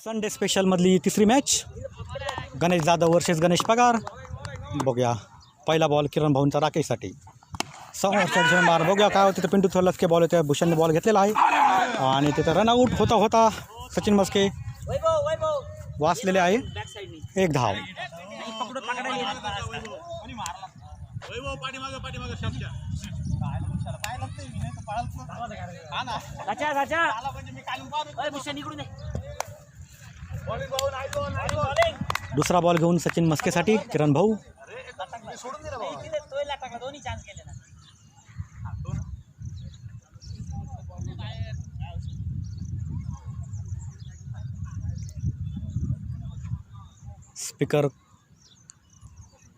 Sunday स्पेशलमधली तिसरी match Ganesh Jadhav versus Ganesh पगार. बघूया पहिला बॉल किरण भाऊंचा राकेशसाठी. समोरच्या मार बघूया काय होतं. तिथं पिंटू थोरलसके बॉल होत्या. भूषणने बॉल घेतलेला आहे आणि तिथं रनआउट होता होता सचिन मस्के वाचलेले आहे. एक धाव. दुसरा बॉल घेऊन सचिन मस्केसाठी किरण भाऊ.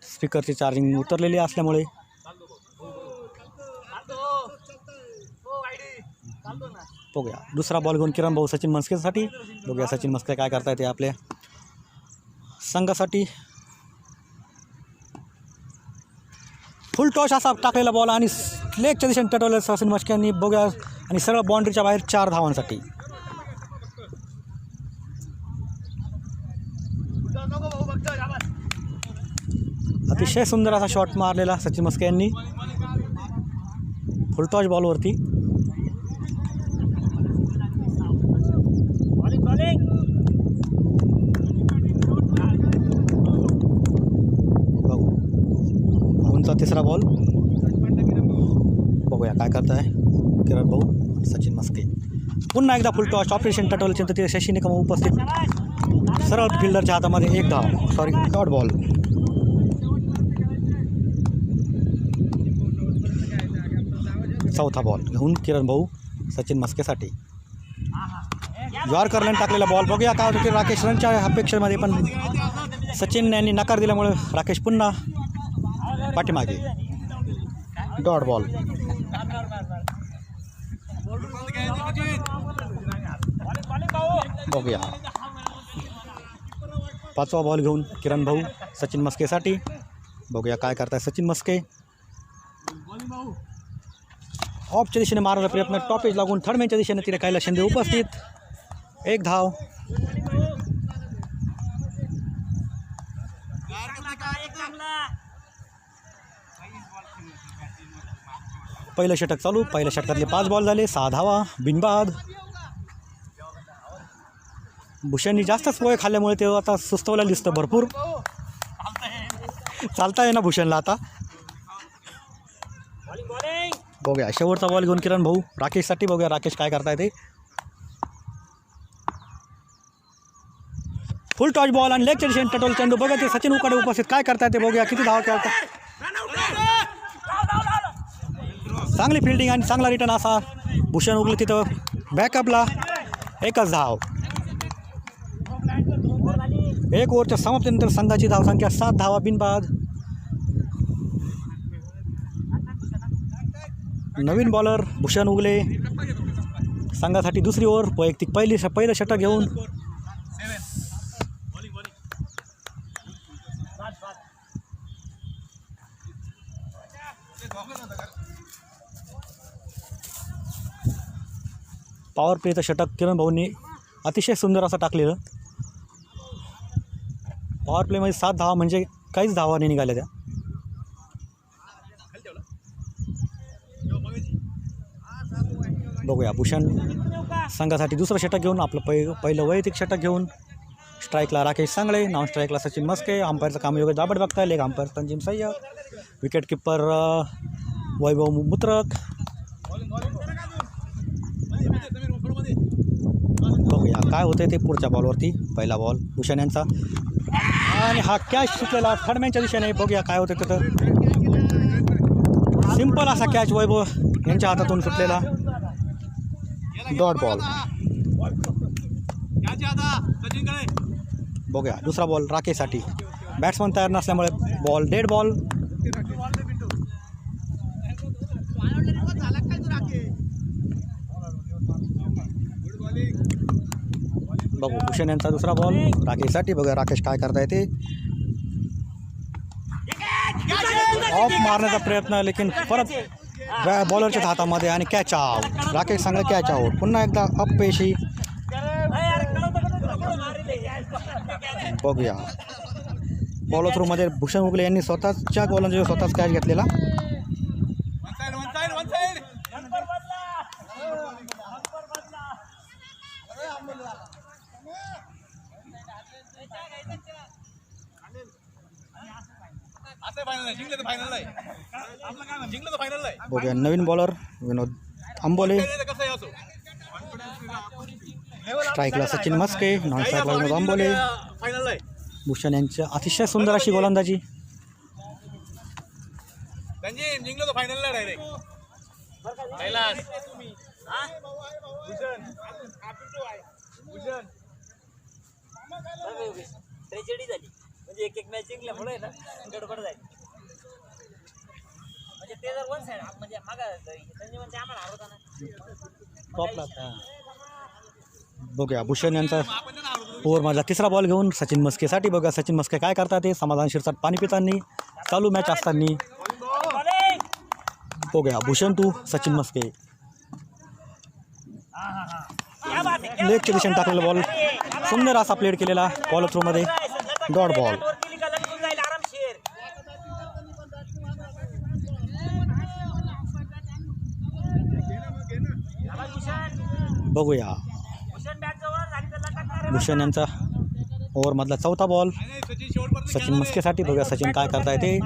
स्पीकरची चार्जिंग उतरलेली असल्यामुळे बघूया दुसरा बॉल घेऊन किरण भाऊ सचिन मस्केसाठी. बघूया सचिन मस्के काय करतायत ते आपल्या संघासाठी. फुल टॉस असा टाकलेला बॉल आणि लेगच्या दिशेने टटवलं सचिन मस्केंनी. बघूया आणि सरळ बाउंड्रीच्या बाहेर 4 धावांसाठी. अतिशय सुंदर असा शॉट मारलेला सचिन मस्के यांनी फुल टॉस बॉलवरती. भाऊंचा तिसरा बॉल. बघूया काय करताय किरण भाऊ सचिन मस्के. पुन्हा एकदा फुल टॉस ऑपरेशन टटवलचे तर ते शशी निकम उपस्थित. सरळ फिल्डरच्या हातामध्ये एक धाव. Sorry dot ball. चौथा बॉल घेऊन किरण भाऊ सचिन मस्केसाठी. यॉर्कर लाईन टाकलेला बॉल. बघूया काय होतं की राकेश रनच्या अपेक्षेमध्ये पण सचिन यांनी नकार दिल्यामुळे राकेश पुन्हा पाठीमागे. Dot ball. बघूया पाचवा बॉल घेऊन किरण भाऊ सचिन मस्केसाठी. बघूया काय करताय सचिन मस्के. ऑफच्या दिशेने मारण्याचा प्रयत्न. टॉपेज लागून थर्डमॅनच्या दिशेने तिने कैलास शिंदे उपस्थित. एक धाव. पहिलं षटक चालू. पहिल्या षटकातले 5 बॉल झाले. 6 धावा बिनबाद. भूषणनी जास्तच पोहे खाल्ल्यामुळे ते आता सुस्तवलेलं दिसतं भरपूर. चालता आहे ना भूषणला आता. बघूया शेवटचा बॉल घेऊन किरण भाऊ राकेशसाठी. बघूया राकेश काय करताय ते. फुल टॉच बॉल आणि लेगच्या दिशेने टटोल चेंडू. बघा ते सचिन उकडे उपस्थित काय करताय ते. बघूया किती धावा खेळतात. चांगली फिल्डिंग आणि चांगला रिटर्न असा. भूषण उगले तिथं बॅकअपला. एकच धाव. 1 ओव्हरच्या समाप्तीनंतर संघाची धावसंख्या 7 धावा बिनबाद. नवीन बॉलर भूषण उगले संघासाठी दुसरी ओव्हर. वैयक्तिक पहिलं षटक घेऊन पॉवर प्लेचं षटक किरण भाऊंनी अतिशय सुंदर असं टाकलेलं. पॉवर प्लेमध्ये 7 धावा म्हणजे काहीच धावा नाही निघाल्या त्या. बघूया भूषण संघासाठी दुसरं षटक घेऊन आपलं पहिलं वैयक्तिक षटक घेऊन. स्ट्राईकला राकेश सांगळे. नॉन स्ट्राईकला सचिन मस्के. अंपायरचं काम योग्य दाबड बघताय. लेग अंपायर तंजीम सय्यद. विकेट किपर वैभव मुत्रक. बघूया काय होतं ते पुढच्या बॉलवरती. पहिला बॉल भूषण यांचा आणि हा कॅच सुटलेला थर्डमॅनच्या दिशेने. बघूया काय होतं तिथं. सिंपल असा कॅच वैभव यांच्या हातातून सुटलेला. Dot ball. बघूया दुसरा बॉल राकेशसाठी. बॅट्समन तयार नसल्यामुळे बॉल डेड बॉल. बघू भूषण यांचा दुसरा बॉल राकेशसाठी. बघा राकेश काय करताय ते. ऑफ मारण्याचा प्रयत्न लेकिन परत बॉलरच्या हातामध्ये आणि कॅच आउट. राकेश सांगले कॅच आउट. पुन्हा एकदा अपयशी. बघूया फॉलो थ्रूमध्ये भूषण उगले यांनी स्वतःच्या गोलंदाजीवर स्वतःच कॅच घेतलेला. बघूया नवीन बॉलर विनोद आंबोले, स्ट्राईकला सचिन मस्के, नॉन स्ट्राईकला विनोद आंबोले. भूषण यांची अतिशय सुंदर अशी गोलंदाजी. म्हणजे एक मॅच जिंकल्यामुळे ना गडबड झाली. म्हणजे ते जर वन साइड म्हणजे मागा म्हणजे आम्हाला हरवता ना टॉपला. बघूया भूषण यांचा ओव्हरमधला तिसरा बॉल घेऊन सचिन मस्केसाठी. बघा सचिन मस्के काय करतात ते समाधान शिरसाट पाणी पितानी चालू मॅच असताना. बघूया भूषण टू सचिन मस्के. लेगच्या दिशेने टाकलेला बॉल सुंदर असा प्लेड केलेला बॉल थ्रूमध्ये डॉट बॉल. बघूया भूषण यांचा ओव्हरमधला चौथा बॉल सचिन मस्केसाठी. बघूया सचिन काय करताय ते.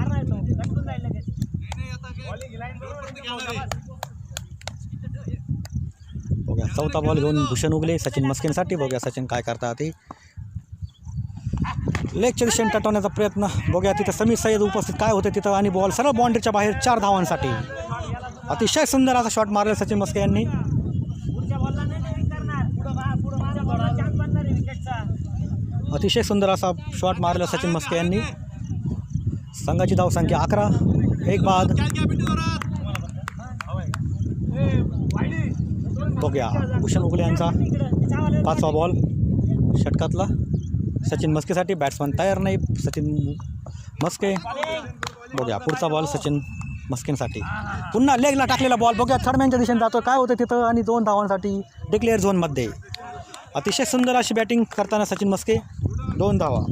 बघूया चौथा बॉल घेऊन भूषण उगले सचिन मस्केसाठी. बघूया सचिन काय करतात ते. लेगच्या दिशेने टटवण्याचा प्रयत्न. बघूया तिथं समीर सय्यद उपस्थित काय होते तिथं आणि बॉल सरळ बाउंड्रीच्या बाहेर 4 धावांसाठी. अतिशय सुंदर असा शॉट मारला सचिन मस्के यांनी. अतिशय सुंदर असा शॉट मारला सचिन मस्के यांनी. संघाची धावसंख्या 11. एक बाद. बघूया भूषण उगले यांचा 5वा बॉल षटकातला सचिन मस्केसाठी. बॅट्समन तयार नाही सचिन मस्के. बघूया पुढचा बॉल सचिन मस्केंसाठी. पुन्हा लेगला टाकलेला बॉल. बघूया थर्डमॅनच्या दिशेने जातो काय होतं तिथं आणि 2 धावांसाठी डिक्लेअर झोनमध्ये. अतिशय सुंदर अशी बॅटिंग करताना सचिन मस्के 2 धावा.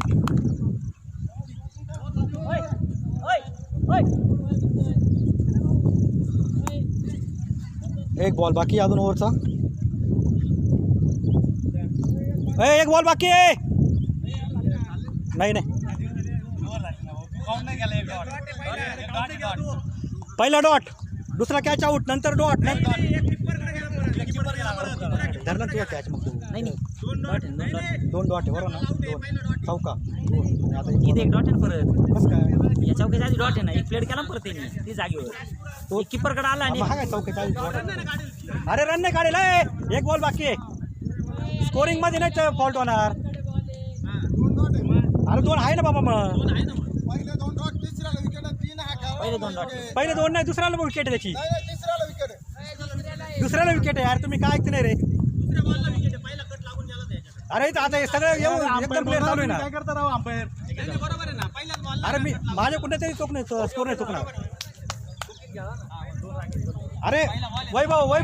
एक बॉल बाकी अजून ओव्हरचा. एक बॉल बाकी आहे. नाही पहिला डॉट दुसरा कॅच आउट नंतर डॉट. धरला तुझा कॅच मग. नाही 2 डॉट आहे बरोबर ना. 2 चौका. आता इथे एक डॉट आहे परत. कसं काय या चौक्याच्या आधी डॉट आहे ना. एक प्लेट केला परत त्यांनी ती जागेवर तो किपरकडे आला आणि काय चौकेचा. अरे रन नाही काढेल. एक बॉल बाकी आहे. स्कोरिंग मध्ये नाही फॉल्ट होणार. अरे 2 आहे ना बाबा. मग पहिले 2 नाही दुसऱ्याला विकेट आहे त्याची. दुसऱ्याला विकेट आहे यार. तुम्ही काय ऐकते नाही रे. अरे आता हे सगळं येऊन एकदम प्लेयर चालू आहे ना. अरे मी माझ्या कुठे तरी चूक नाही. स्कोर नाही चुकणार. अरे वैभव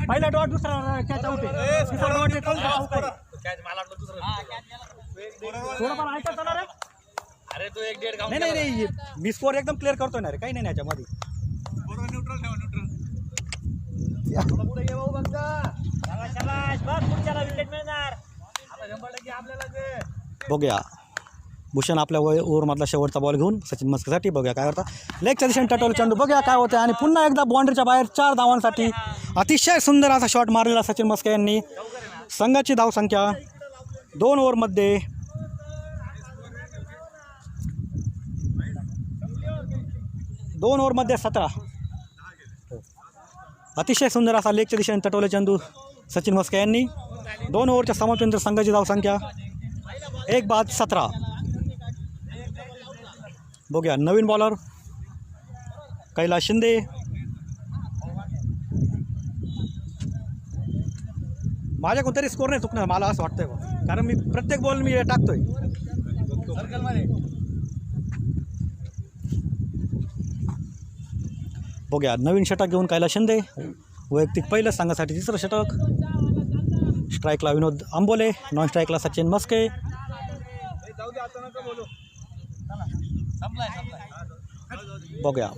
पहिला डॉट दुसरा कॅच आउट आहे. तिसरा डॉट अरे तू 1.5 नाही मी स्कोर एकदम क्लिअर करतोय ना रे. काही नाही याच्यामध्ये. बघूया भूषण आपल्या ओव्हरमधला शेवटचा बॉल घेऊन सचिन मस्केसाठी. बघूया काय करता. लेगच्या दिशेने टटवलं चेंडू. बघूया काय होतं आणि पुन्हा एकदा बाउंड्रीच्या बाहेर 4 धावांसाठी. अतिशय सुंदर असा शॉट मारलेला सचिन मस्के यांनी. संघाची धावसंख्या 2 ओव्हरमध्ये 17. अतिशय सुंदर असा लेगच्या दिशेने टटवले चेंडू सचिन मस्के यांनी. 2 ओव्हरच्या समाप्तीनंतर संघाची धावसंख्या 1 बाद 17. बघूया नवीन बॉलर कैलास शिंदे. माझ्या कोणतरी स्कोर नाही चुकणार मला असं वाटतंय बघ. कारण मी प्रत्येक बॉल मी टाकतोय. बघूया नवीन षटक घेऊन कैलास शिंदे. वैयक्तिक पहिलं संघासाठी 3रं षटक. स्ट्राईकला विनोद आंबोले, नॉन स्ट्राईकला सचिन मस्के. बघूया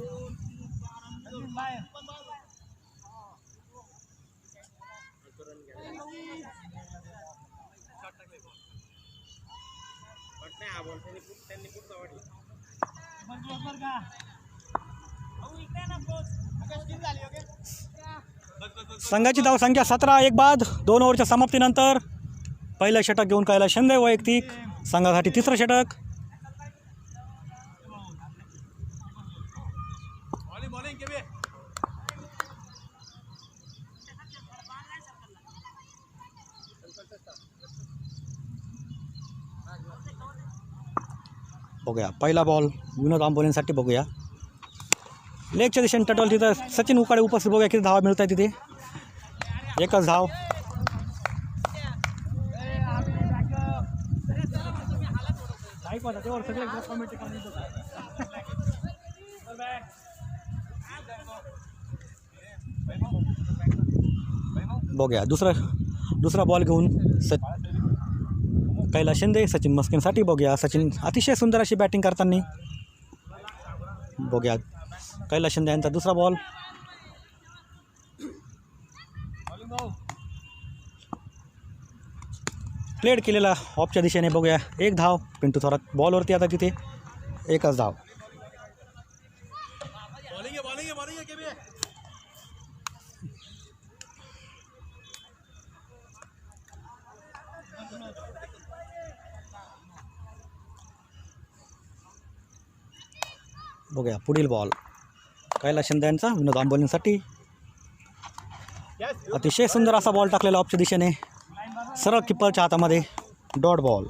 संघाची धावसंख्या 17 एक बाद 2 ओव्हरच्या समाप्तीनंतर पहिलं षटक घेऊन कैलास शिंदे वैयक्तिक संघासाठी तिसरं षटक. बघूया पहिला बॉल विनोद आंबोलेंसाठी. बघूया लेगच्या दिशेने टटल तिथं सचिन उकाडे उपस्थित. बघूया किती धावा मिळत आहे तिथे. एकच धाव. बघूया दुसरा बॉल घेऊन कैलास शिंदे सचिन मस्किनसाठी. बघूया सचिन अतिशय सुंदर अशी बॅटिंग करताना. बघूया कैलास शिंदे यांचा दुसरा बॉल. प्लेड केलेला ऑफच्या दिशेने. बघूया एक धाव. पिंटू थोरात बॉलवरती आता तिथे एकच धाव. बघूया पुढील बॉल कैलास शिंदे यांचा विनोद आंबोलेंसाठी. अतिशय सुंदर असा बॉल टाकलेला ऑफच्या दिशेने सरळ किपरच्या हातामध्ये. Dot ball.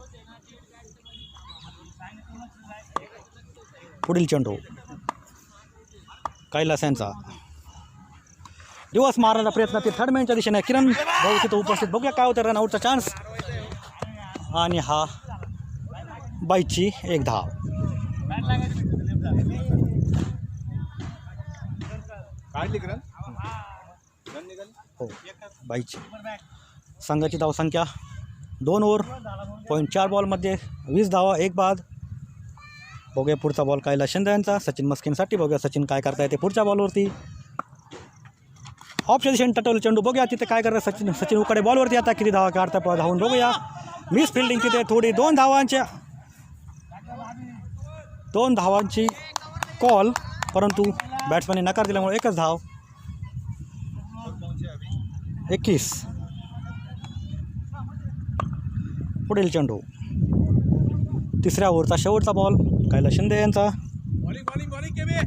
पुढील चेंडू कैलास यांचा. दिवस मारण्याचा प्रयत्न ते थर्ड मॅनच्या दिशेने. किरण भाऊ तिथं उपस्थित. बघूया काय होतं. रनआउटचा चान्स आणि हा बाईची एक धाव. हो बाईची. संघाची धावसंख्या 2 ओव्हर .4 बॉलमध्ये 20 धावा 1 बाद. बघूया पुढचा बॉल कैलास शिंदे यांचा सचिन मस्किनसाठी. बघूया सचिन काय करता येते पुढच्या बॉलवरती. ऑफच्या दिशेने टटवलं चेंडू. बघूया तिथे काय करतात सचिन उकडे बॉलवरती. आता किती धावा काढता धावून. बघूया मिस फिल्डिंग तिथे थोडी. 2 धावांची कॉल परंतु बॅट्समॅनने नकार दिल्यामुळे एकच धाव. 21. पुढील चेंडू तिसऱ्या ओव्हरचा शेवटचा बॉल कैलास शिंदे यांचा.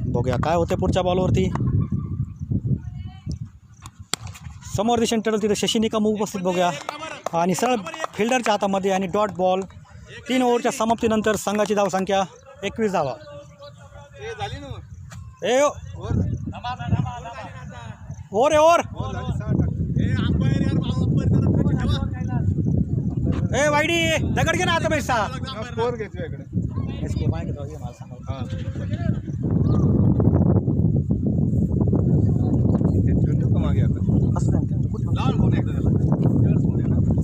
बघूया काय होते पुढच्या बॉलवरती. समोर दिशेने टटल तिथे शशी निकम उपस्थित. बघूया आणि सरळ फिल्डरच्या हातामध्ये आणि डॉट बॉल. 3 ओव्हरच्या समाप्तीनंतर संघाची धावसंख्या 21 धावा. ओव्हर ए वाईडी दगड घे ना आता पैसा. स्कोर घेतो इकडे. स्कोर माहिती आहे मला सांगा. हां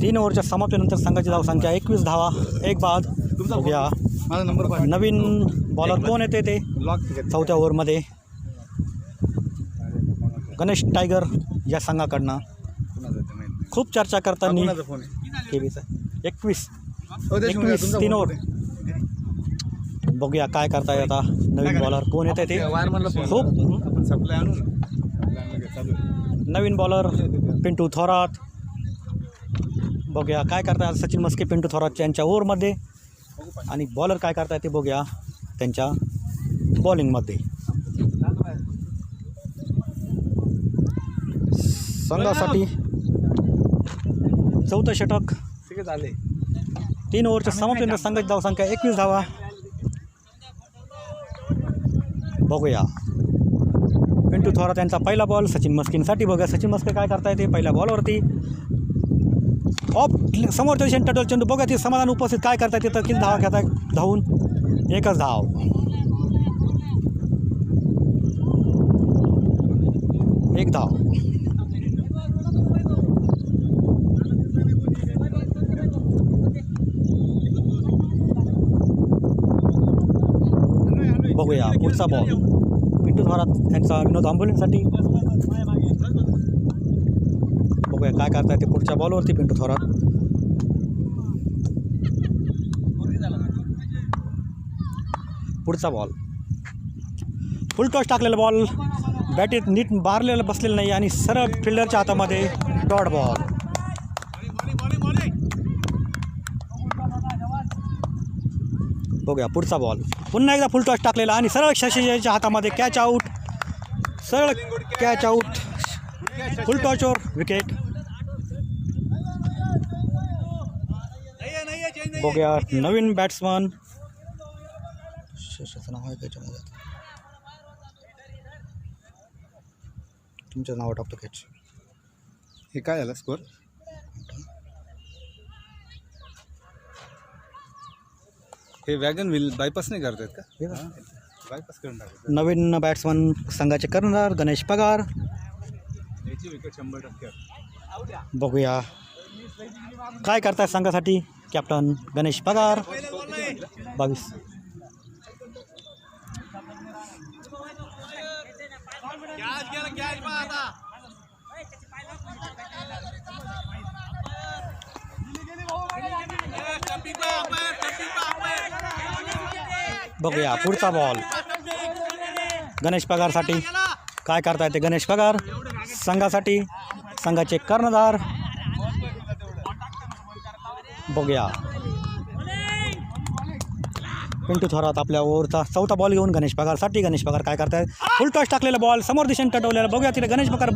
3 ओव्हरच्या समाप्तीनंतर संघाची धावसंख्या 21 धावा 1 बाद. बघूया माझा नंबर नवीन बॉलर कोण येते ते चौथ्या ओव्हरमध्ये. गणेश टायगर या संघाकडनं खूप चर्चा करताना. 21 3 ओव्हर. बघूया काय करताय आता नवीन बॉलर कोण येते ते. खूप नवीन बॉलर पिंटू थोरात. बघूया काय करताय सचिन मस्के पिंटू थोरात यांच्या ओव्हरमध्ये. आणि बॉलर काय करताय ते बघूया त्यांच्या बॉलिंगमध्ये. संघासाठी चौथं षटक झाले. 3 ओव्हरच्या समाप्तीनंतर संघाची धावसंख्या 21 धावा. बघूया पिंटू थोरात यांचा पहिला बॉल सचिन मस्किनसाठी. बघूया सचिन मस्के काय करता येते पहिल्या बॉलवरती. ऑफ समोरच्या दिशेने टटल चेंडू. बघा ते समाधान उपस्थित काय करता येते. तर किती धावा घेता धावून एकच धाव. एक धाव. बघूया पुढचा बॉल पिंटू थोरात यांचा विनोद आंबोलींसाठी. बघूया काय करता येते पुढच्या बॉलवरती पिंटू थोरात. पुढचा बॉल फुल टॉस टाकलेला बॉल बॅटीत नीट मारलेलं बसलेलं नाही आणि सरळ फिल्डरच्या हातामध्ये डॉट बॉल. बघूया पुढचा बॉल पुन्हा एकदा फुल टॉस टाकलेला आणि सरळ शशीच्या हातामध्ये कॅच आऊट. सरळ कॅच आऊट फुल टॉचवर विकेट. बघूया नवीन बॅट्समन नाव आहे त्याच्यामध्ये तुमचं नाव टाकतो कॅच. हे काय झालं स्कोर? हे वॅगन व्हील बायपास नाही करतायत का? बायपास करून टाकतात. नवीन बॅट्समन संघाचे कर्णधार गणेश पगार. याची विकेट 100%. बघूया काय करताय संघासाठी कॅप्टन गणेश पगार. 22 बघूया पुढचा बॉल गणेश पगारसाठी. काय करता येते गणेश पगार संघासाठी संघाचे कर्णधार. बघूया पिंटू थोरात आपल्या ओव्हरचा चौथा बॉल घेऊन गणेश पगारसाठी. गणेश पगार काय करतायत फुल टॉस टाकलेला बॉल समोर दिशेने टटवलेला. बघूया तिथे गणेश पगार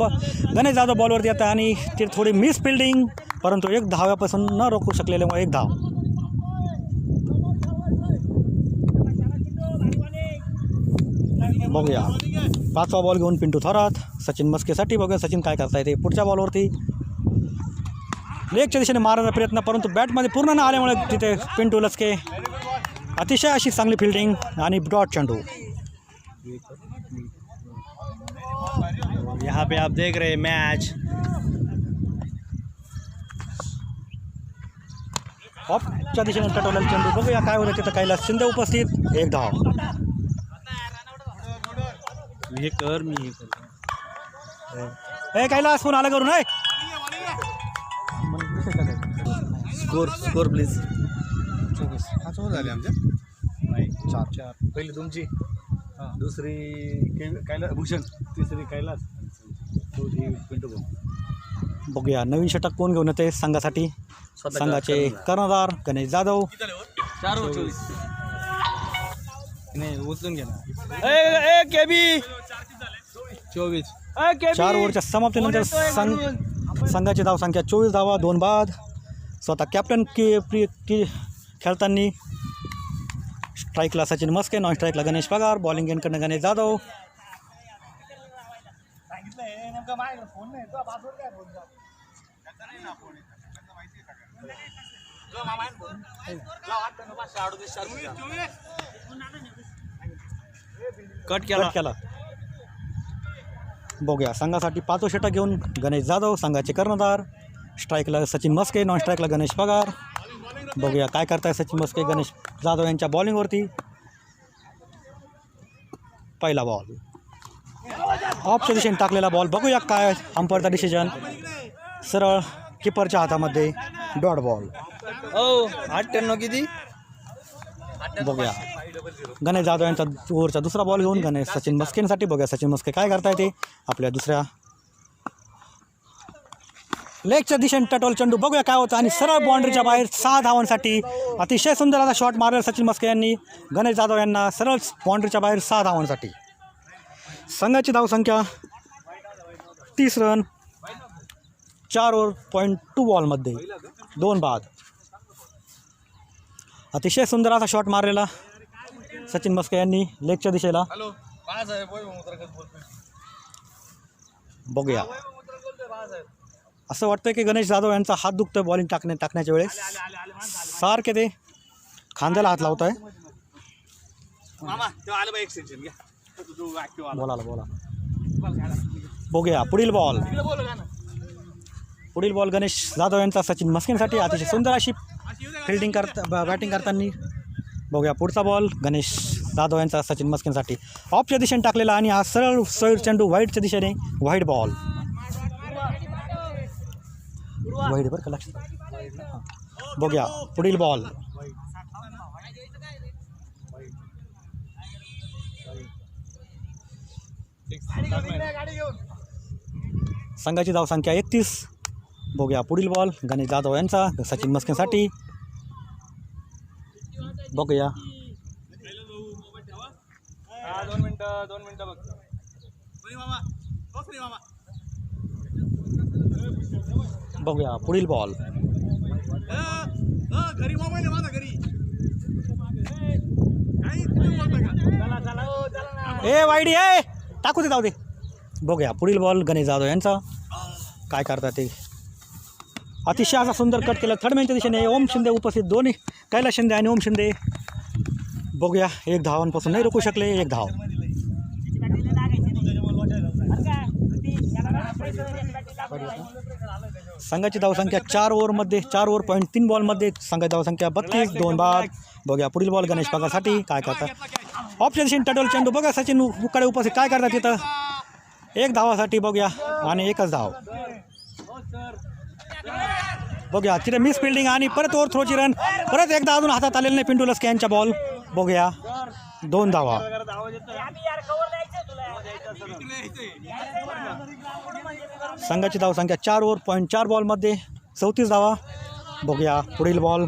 गणेश जाधव बॉलवरती येतं आणि ते थोडी मिस फिल्डिंग परंतु एक धाव्यापासून न रोखू शकलेल्यामुळे एक धाव. बघूया पाचवा बॉल घेऊन पिंटू थोरात सचिन मस्केसाठी. बघूया सचिन काय करता येते पुढच्या बॉलवरती. लेगच्या दिशेने मारण्याचा प्रयत्न परंतु बॅटमध्ये पूर्ण न आल्यामुळे तिथे पिंटू लचके अतिशय अशी चांगली फिल्डिंग आणि डॉट चेंडू. यहाँ पे आप देख रहे मैच ऑफच्या दिशेने टटवलेला चेंडू. बघूया काय होतं तिथं कैलास शिंदे उपस्थित. एक धाव. हे कर मी हे कर. ए कैलास फोन आला करून. Score please. 5 ओव्हर झाले आमच्या. नाही 4 पहिली तुमची, दुसरी कैलास भूषण, तिसरी कैलास, चौथी पिंटू. बघूया नवीन षटक कोण घेऊन येते संघासाठी संघाचे कर्णधार गणेश जाधव. 4 ओव्हर 24 नाही उचलून घ्या ना. 24 4 ओव्हरच्या समाप्तीनंतर संघाची धावसंख्या 24 धावा 2 बाद. स्वतः कॅप्टन की खेळताना स्ट्राईकला सचिन मस्के, नॉन स्ट्राईकला गणेश पगार, बॉलिंग एंडकडनं गणेश जाधव. कट केला. बघूया संघासाठी 5वं षटक घेऊन गणेश जाधव संघाचे कर्णधार. स्ट्राईकला सचिन मस्के, नॉन स्ट्राईकला गणेश पगार. बघूया काय करताय सचिन मस्के गणेश जाधव यांच्या बॉलिंगवरती. पहिला बॉल ऑफच्या दिशेने टाकलेला बॉल. बघूया काय अंपायरचा डिसिजन. सरळ किपरच्या हातामध्ये डॉट बॉल. 98 किती. बघूया गणेश जाधव यांचा ओव्हरचा दुसरा बॉल घेऊन गणेश सचिन मस्केंसाठी. बघूया सचिन मस्के काय करता येते आपल्या दुसऱ्या लेगच्या दिशेने टटोल चेंडू. बघूया काय होतं आणि सरळ बाउंड्रीच्या बाहेर 6 धावांसाठी अतिशय सुंदर असा शॉट मारलेला सचिन मस्के यांनी गणेश जाधव यांना सरळ बाउंड्रीच्या बाहेर 6 धावांसाठी. संघाची धावसंख्या 30 रन 4 ओव्हर .2 बॉलमध्ये 2 बाद. अतिशय सुंदर असा शॉट मारलेला सचिन मस्के यांनी लेगच्या दिशेला. बघूया असं वाटतं की गणेश जाधव यांचा हात दुखतोय बॉलिंग टाकण्याच्या वेळेस. सारखे ते खांद्याला हात लावत आहे. बोला. बघूया पुढील बॉल गणेश जाधव यांचा सचिन मस्केंसाठी. अतिशय सुंदर अशी फिल्डिंग बॅटिंग करताना. बघूया पुढचा बॉल गणेश जाधव यांचा सचिन मस्केंसाठी ऑफच्या दिशेने टाकलेला आणि हा सरळ सरळ चेंडू व्हाईटच्या दिशेने व्हाईट बॉल व्हाईट बरं का लक्षात हां. बघूया पुढील बॉल संघाची धावसंख्या 31. बघूया पुढील बॉल गणेश जाधव यांचा सचिन मस्केंसाठी बघूया 2 मिनटं बघ. बघूया पुढील बॉल घरी मोबाईल माझा घरी ए वाईडी ए टाकू दे जाऊ दे. बघूया पुढील बॉल गणेश जाधव यांचा काय करतात ते अतिशय असा सुंदर कट केला थर्डमॅनच्या दिशेने ओम शिंदे उपस्थित दोन्ही कैलास शिंदे आणि ओम शिंदे. बघूया 1 धावांपासून नाही रोखू शकले 1 धाव. संघाची धावसंख्या 4 ओव्हरमध्ये 4 ओव्हर पॉईंट 3 बॉलमध्ये संघाची धावसंख्या 32 2 बाद. बघूया पुढील बॉल गणेश पगारसाठी काय करतात ऑप्शन दिशेने टटोल चेंडू बघा सचिन उकडे उपस्थित काय करतात तिथं 1 धावासाठी बघूया आणि 1च धाव. बघूया तिथे मिस फिल्डिंग आणि परत ओव्हर थ्रोची रन परत एकदा अजून हातात आलेलं नाही पिंटू लस्के यांच्या बॉल. बघूया 2 धावा. संघाची धावसंख्या 4 ओव्हर पॉईंट 4 बॉलमध्ये 34 धावा. बघूया पुढील बॉल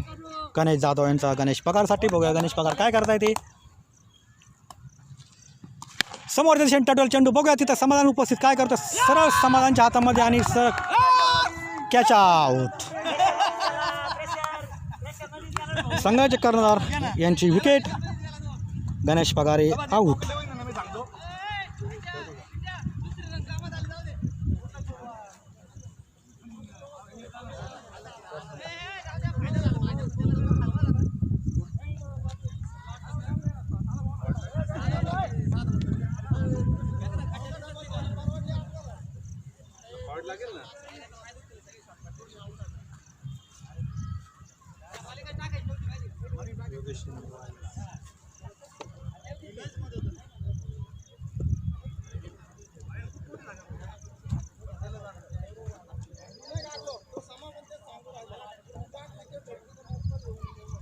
गणेश जाधव यांचा गणेश पगारसाठी. बघूया गणेश पगार काय करता येते समोरच्या दिशेने टटोल चेंडू बघूया तिथं समाधान उपस्थित काय करतो सरळ समाधानच्या हातामध्ये आणि कॅच आउट. संघाचे कर्णधार यांची विकेट गणेश पगारे आऊट. लागेल ना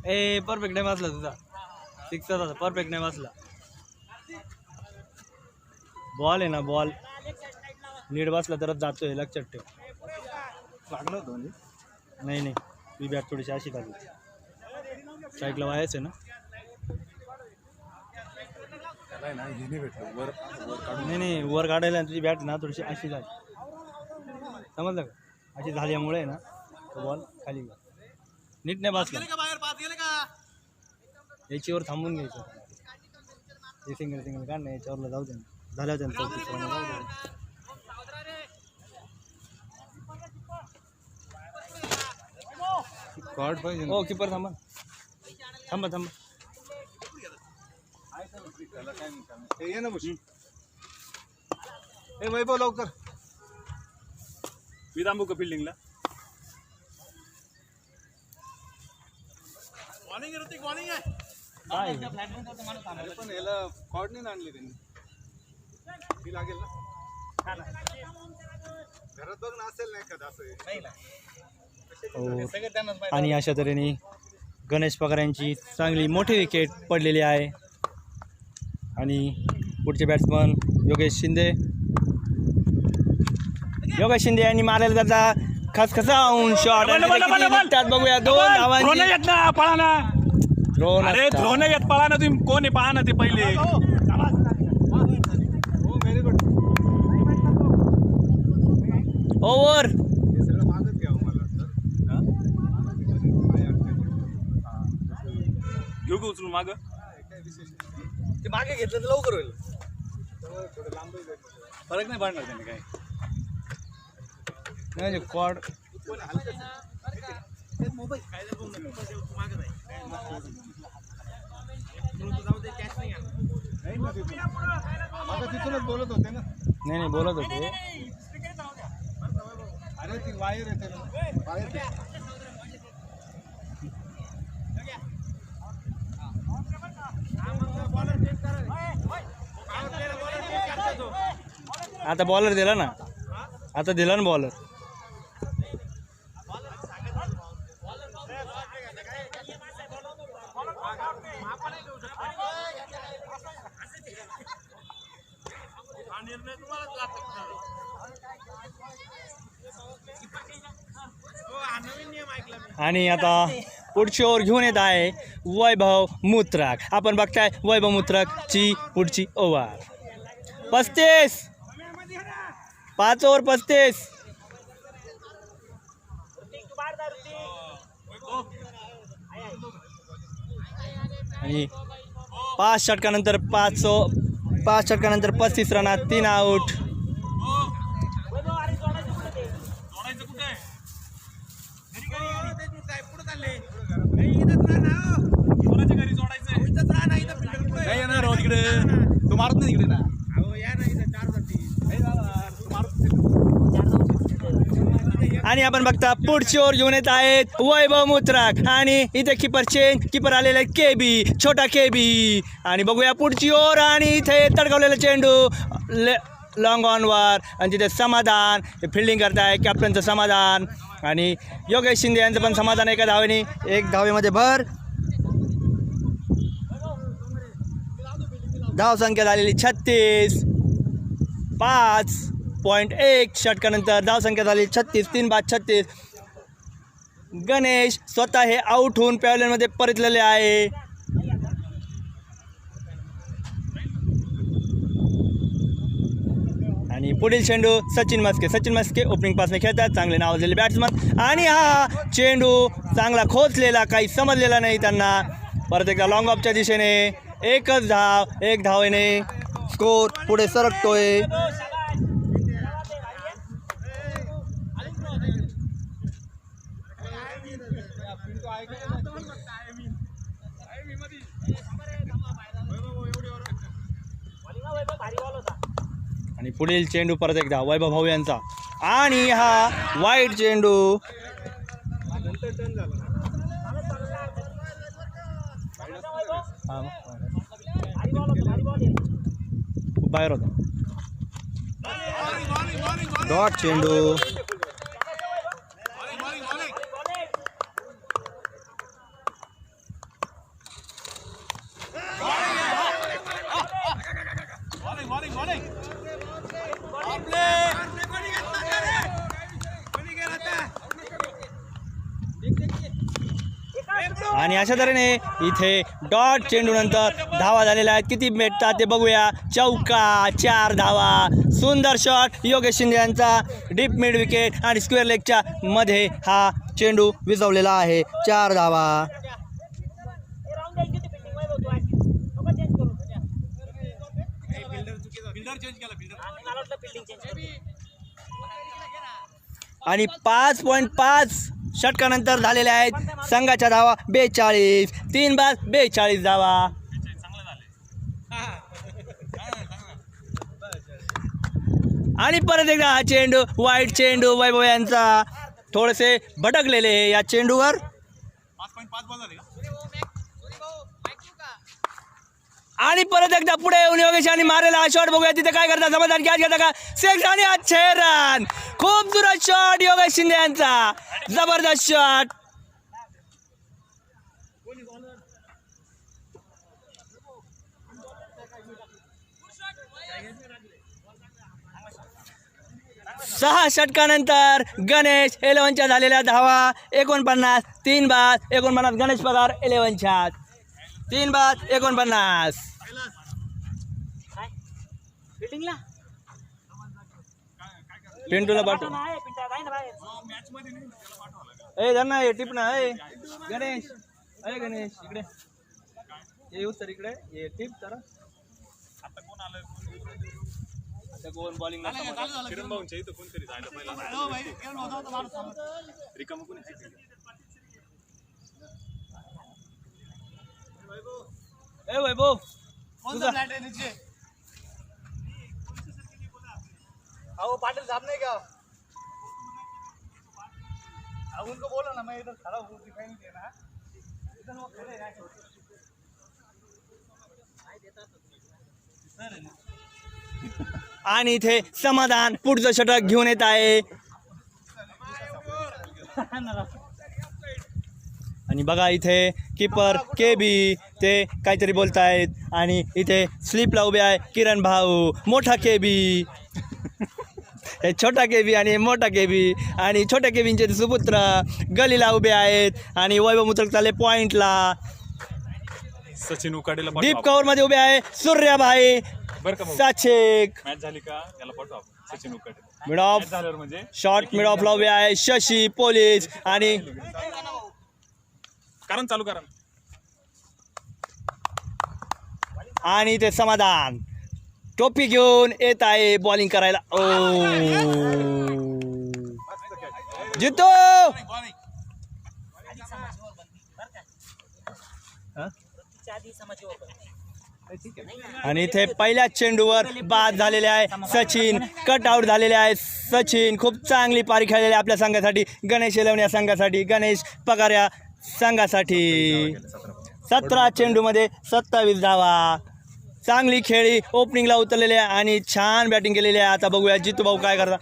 ए परफेक्ट नाही वाचला तुझा 6 होता परफेक्ट नाही वाचला. बॉल आहे ना बॉल नीट बसला तरच जातोय लक्षात ठेव. लागलं होतं नाही नाही ती बॅट थोडीशी अशी झाली स्ट्राईकला व्हायचं ना. त्याला ना हे नाही भेटलं वर काढून नाही नाही वर काढायला तुझी बॅट ना थोडीशी अशी झाली समजलं का अशी झाल्यामुळे ना तो बॉल खाली गेला नीट नाही बसला. याच्यावर थांबून घ्यायचं हे सिंगल काढ नाही याच्यावरला जाऊ दे झाल्यावर त्यांचं कार्ड पाहिजे हो किपर थांबा थांबा थांबा. ये ना बुशी ए वैभव लवकर मी थांबू का फिल्डिंगला. काय पण याला कार्ड नाही आणले त्यांनी ती लागेल ना घरात बघ ना असेल नाही एखादा असं हो. आणि अशा तऱ्हेने गणेश पगार यांची चांगली मोठी विकेट पडलेली आहे. आणि पुढचे बॅट्समन योगेश शिंदे यांनी मारायला त्याचा खसखसावून शॉट बघूया 2 धावांची अरे ध्रोन येत पळा ना तुम्ही कोण आहे पहा ना ते पहिले व्हेरी गुड ओव्हर. हे सगळं मागत घ्यावं मला घेऊ का उचलून माग ते मागे घेतलं तर लवकर होईल थोडं लांब फरक नाही पडणार त्याने काय नाही कॉड माझा तिथूनच बोलत होते ना नाही बोलत होते अरे ती वायर येते ना वायर आता बॉलर दिला ना, आता दिला ना बॉलर. आणि आता पुढची ओव्हर घेऊन येत आहे वैभव मुत्रक. आपण बघताय वैभव मुत्रकची पुढची ओव्हर. 35, 5 ओव्हर 35. आणि 5 षटकानंतर 5 षटकानंतर 35 रनात 3 आऊट. नाही येणार हो तिकडे, तू मारत नाही तिकडे ना. आणि आपण बघता पुढची ओव्हर घेऊन येत आहेत वैभव मुत्रक. आणि इथे कीपर चेंज, कीपर आलेला आहे केबी, छोटा केबी. आणि बघूया पुढची ओव्हर. आणि इथे तडकावलेला चेंडू लॉंग ऑनवर. आणि तिथे समाधान फिल्डिंग करताय, कॅप्टनचं समाधान. आणि योगेश शिंदे यांचं पण समाधान एका धावेने, 1 धावेमध्ये भर. धावसंख्या झालेली 36. 5.1 षटकानंतर धावसंख्या झाली 36. 3 बाद 36. गणेश स्वतः हे आऊट होऊन पॅव्हलियनमध्ये परतलेले आहे. आणि पुढील चेंडू सचिन मस्के ओपनिंग पासने खेळतात, चांगले नावाजलेले बॅट्समन. आणि हा चेंडू चांगला खोचलेला, काही समजलेला नाही त्यांना. परत एकदा लॉंग ऑफच्या दिशेने 1च धाव, 1 धावेने स्कोर पुढे सरकतोय. आणि पुढील चेंडू परत एकदा वैभव भाऊ यांचा. आणि हा वाईट चेंडू. बाहेर होता. डॉट चेंडू. आणि अशा तऱ्हेने इथे डॉट चेंडू नंतर धावा झालेल्या आहेत. किती भेटतात ते बघूया. चौका, 4 धावा. सुंदर शॉट योगेश शिंदे यांचा, डीप मिड विकेट आणि स्क्वेअर लेगच्या मध्ये हा चेंडू विजवलेला आहे. 4 धावा. आणि 5.5 षटकानंतर झालेल्या आहेत संघाच्या धावा 42. 3 बाद 42 धावा. आणि परत एकदा हा चेंडू, वाईट चेंडू वैभव यांचा. थोडेसे भटकलेले या चेंडूवर. 5.5 बॉल झाले का? आणि परत एकदा पुढे येऊन योगेशाने मारलेला हा शॉट बघूया तिथे काय करतात. समाधान कॅच घेता का 6 आणि 6 रन. खूबसूरत शॉट योगेश शिंदे यांचा, जबरदस्त शॉट. सहा षटकानंतर गणेश 11च्या झालेल्या धावा 49. 3 बाद 49. गणेश पगार 11च्या 3 बाद 49. बिल्डिंगला पिंटूला पाठव. आहे पिंटा आहे ना बाहेर. ए धर ना, टिप ना. ए गणेश, अरे गणेश इकडे ये, उत्तर इकडे ये, टिप जरा. आता कोण आलं? आता गोल बॉलिंग किरण भाऊंच्या इथं कोणतरी जायला पहिला रिकामं कोणी आहे? ए वैभव तुझा अहो पाटिल साहब नहीं क्या? अब उनको बोलो ना, मैं इधर खड़ा हूँ, दिखाई नहीं दे रहा. इधर वो खड़े हैं. आणि इथे समाधान पुढचं षटक घेऊन येत आहे. आणि बघा इथे किपर KB ते काहीतरी बोलतायत. आणि इथे स्लिपला उभे आहे किरण भाऊ, मोठा KB, हे छोटा KB आणि मोठा KB. आणि छोट्या केबींचे सुपुत्र गलीला उभे आहेत. आणि वैभव मुत्रक चालले पॉइंटला. सचिन उकाडेला डीप कव्हर मध्ये उभे आहे सूर्याभाई बरं का साचेक. मॅच झाली का याला पाठवा सचिन उकाडे मिड ऑफ झाल्यावर म्हणजे शॉर्ट मिड ऑफला उभे आहे शशी पोलीस. आणि कारण चालू करा. आणि ते समाधान टोपी घेऊन येत आहे बॉलिंग करायला. ओ जितो आधी समाजवर आणि इथे पहिल्या चेंडूवर बाद झालेले आहे सचिन. कट आउट झालेले आहे सचिन. खूप चांगली पारी खेळलेली आहे आपल्या संघासाठी, गणेश येलवणे या संघासाठी, गणेश पगार या संघासाठी. 17 चेंडूमध्ये 27 धावा. चांगली खेळी ओपनिंगला उतरलेली आहे आणि छान बॅटिंग केलेली आहे. आता बघूया जितू भाऊ काय करता.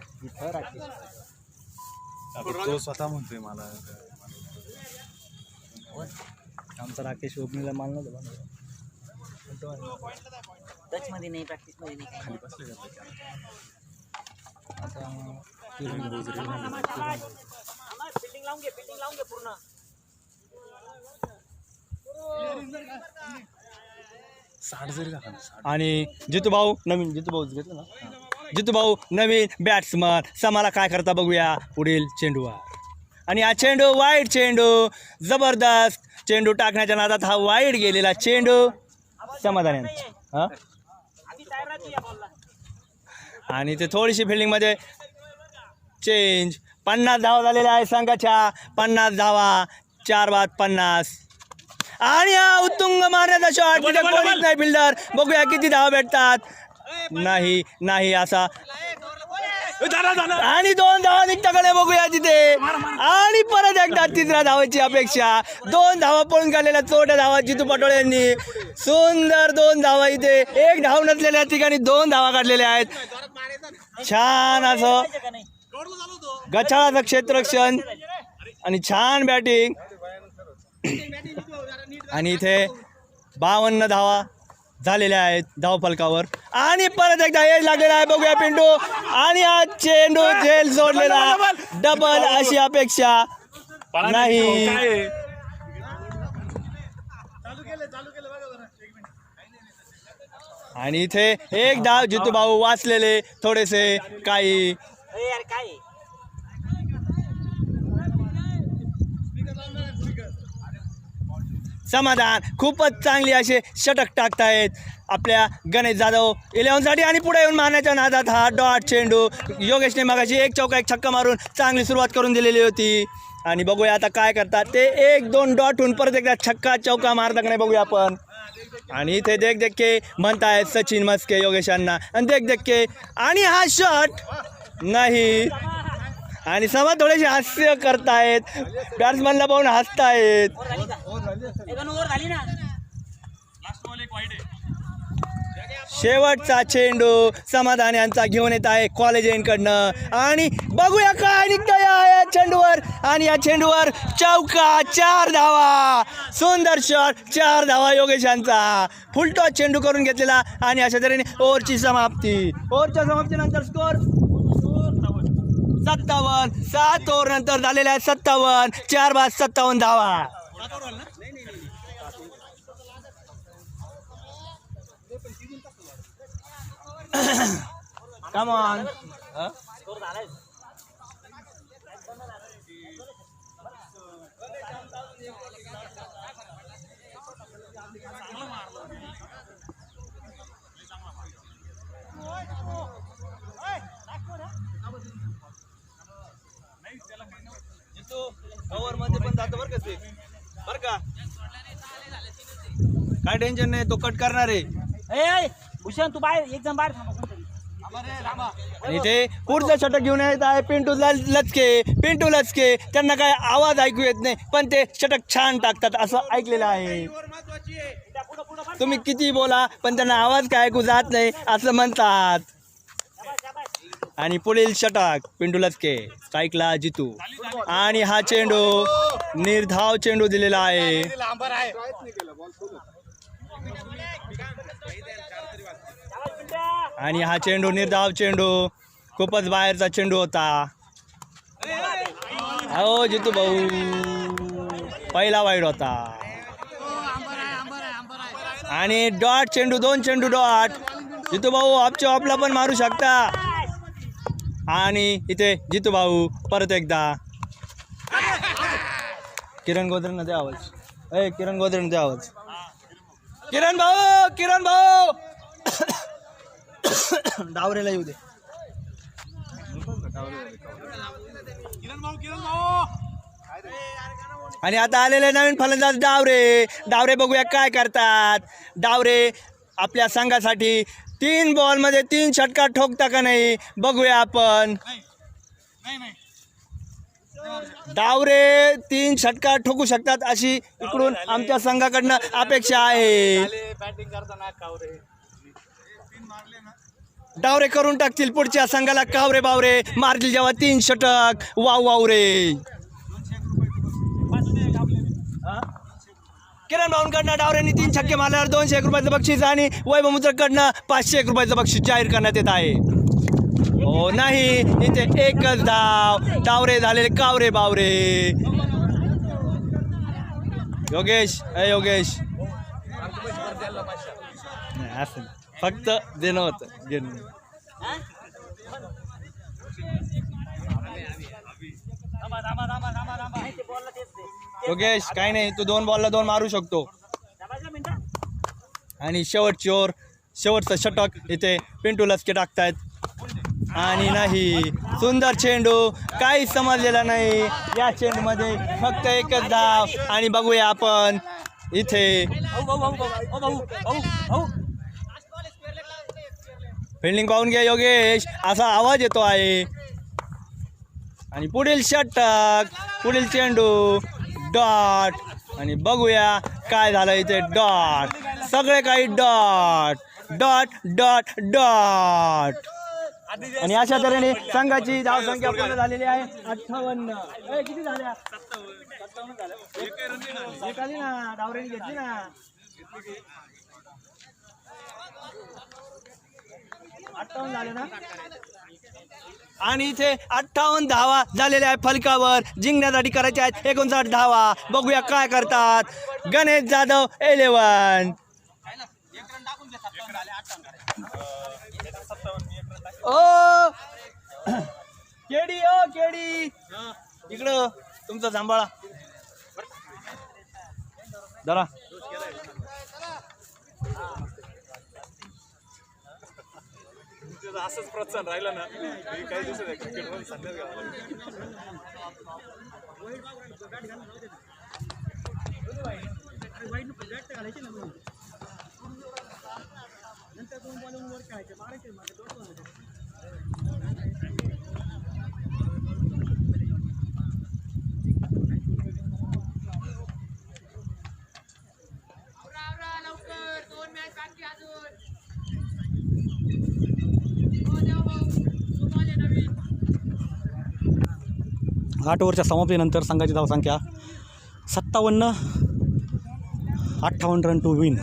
तो स्वतः म्हणतोय मला आमचा राकेश ओपनिंगला मान नव्हतं. टच मध्ये नाही, प्रॅक्टिस मध्ये नाही काही. फिल्डिंग लावून घे पूर्ण. आणि जितू भाऊ नवीन घेतलं ना, जितू भाऊ नवीन बॅट्समन. समाला काय करता बघूया पुढील चेंडूवर. आणि हा चेंडू वाईड चेंडू, जबरदस्त चेंडू टाकण्याच्या नादात हा वाईड गेलेला चेंडू समाधान यांचा. आधी साहेब राहते या बॉलला. आणि ते थोडीशी फिल्डिंगमध्ये चेंज. 50 धावा झालेल्या आहे संघाच्या. 50 धावा, 4 बाद 50. आणि हा उत्तुंग मारण्याचा शॉट, तिथे कोणीच नाही फिल्डर. बघूया किती धावा भेटतात. नाही असा. आणि 2 धावा निघताकडे बघूया तिथे. आणि परत एकदा 3ऱ्या धावाची अपेक्षा. 2 धावा पळून काढलेल्या चोट्या धावा जितू पटोळे यांनी. सुंदर 2 धावा इथे. 1 धाव नसलेल्या ठिकाणी 2 धावा काढलेल्या आहेत. छान असं गचाळाचं क्षेत्ररक्षण आणि छान बॅटिंग. आणि इथे 52 धावा झालेल्या आहेत धावफलकावर. आणि परत एकदा एज लागलेला आहे बघूया पिंटू. आणि हा चेंडू झेल सोडलेला. डबल अशी अपेक्षा नाही. आणि इथे 1 धाव जितू भाऊ वाचलेले थोडेसे काही. अरे यार काय आहे? समाधान खूपच चांगली असे षटक टाकतायत आपल्या गणेश जाधव 11साठी. आणि पुढे येऊन मारण्याच्या नादात हा डॉट चेंडू. योगेशने मगाशी 1 चौका 1 छक्का मारून चांगली सुरुवात करून दिलेली होती. आणि बघूया आता काय करतात ते. 1-2 डॉट होऊन परत एकदा छक्का चौका मारता का नाही बघूया आपण. आणि इथे देख के म्हणतायत सचिन मस्के योगेशांना. आणि देख के आणि हा शॉट नाही. आणि समा थोडेसे हास्य करतायत, बॅट्समॅनला पाहून हसतायत. ओव्हर झाली ना. शेवटचा चेंडू समाधान यांचा घेऊन येत आहे कॉलेज एंडकडनं. आणि बघूया काय निघतं या चेंडूवर. आणि या चेंडूवर चौका, 4 धावा. सुंदर शॉट, 4 धावा योगेश यांचा. फुलटॉस चेंडू करून घेतलेला. आणि अशा तऱ्हेने ओव्हरची समाप्ती. ओव्हरच्या समाप्तीनंतर स्कोअर 57. 7 ओव्हर नंतर झालेल्या आहेत 57. 4 बाद 57 धावा. Come on. स्कोर झालाय. मध्ये पण जातो बरं का ते, बरं का काय टेन्शन नाही, तो कट करणार आहे. ए भूषण तू बाहेर, एक जण बाहेर थांबा कोणतरी. आणि ते पुढचं षटक घेऊन येत आहे पिंटू लचके. त्यांना काय आवाज ऐकू येत नाही पण ते षटक छान टाकतात असं ऐकलेलं आहे. तुम्ही किती बोला पण त्यांना आवाज काय ऐकू जात नाही असं म्हणतात. आणि पुढील षटक पिंटू लचके स्ट्राईकला जितू. आणि हा चेंडू निर्धाव चेंडू दिलेला आहे. आणि हा चेंडू निर्धाव चेंडू खूपच बाहेरचा चेंडू होता. हो जितू भाऊ पहिला वाईड होता. आणि डॉट चेंडू 2 चेंडू डॉट. जितू भाऊ ऑफच्या ऑफला पण मारू शकता. आणि इथे जितू भाऊ परत एकदा. किरण गोदरेंना द्या आवाज. किरण गोदरेंना द्या आवाज. किरण भाऊ किरण भाऊ डावरेला येऊ दे. आणि आता आलेले नवीन फलंदाज डावरे. डावरे बघूया काय करतात. डावरे आपल्या संघासाठी 3 बॉलमध्ये 3 षटकार ठोकता का नाही बघूया आपण. डावरे 3 षटकार ठोकू शकतात अशी इकडून आमच्या संघाकडनं अपेक्षा आहे. डावरे करून टाकतील पुढच्या संघाला कावरे बावरे मारतील जेव्हा 3 षटक. वाव वाव रे. किरण भाऊंकडनं डावऱ्यांनी 3 छक्के मारल्यावर 201 रुपयाचं बक्षीस आणि वैभव मुद्रकडनं 501 रुपयाचं बक्षीस जाहीर करण्यात येत आहे. हो नाही इथे एकच धाव. डावरे झालेले कावरे बावरे. योगेश योगेश नाही असं फक्त देणं होतं घेणं. योगेश काही नाही तू 2 बॉलला 2 मारू शकतो. आणि शेवटची ओव्हर शेवटचं षटक इथे पिंटू लचके टाकतायत. आणि नाही सुंदर चेंडू काही समजलेला नाही या चेंडूमध्ये फक्त एकच धाव. आणि बघूया आपण इथे फिल्डिंग पाहून घ्या योगेश असा आवाज येतो आहे. आणि पुढील षटक पुढील चेंडू डॉट. आणि बघूया काय झालं इथे. डॉट सगळे काही डॉट डॉट डॉट डॉट. आणि अशा तऱ्हेने संघाची धावसंख्या पूर्ण झालेली आहे 58. किती झाल्या 57 झाल्या. एक आली ना डावरेने घेतली ना. झाले ना. आणि इथे 58 धावा झालेल्या आहेत फलकावर. जिंकण्यासाठी करायच्या आहेत 59 धावा. बघूया काय करतात गणेश जाधव 11. ओ केडी ओ केडी इकडं तुमचं सांभाळा जरा. असंच प्रोत्साहन राहिलं ना काही दिवसात क्रिकेटमध्ये सध्याच आठ ओव्हरच्या समाप्तीनंतर संघाची धावसंख्या 57, 58 रन टू विन.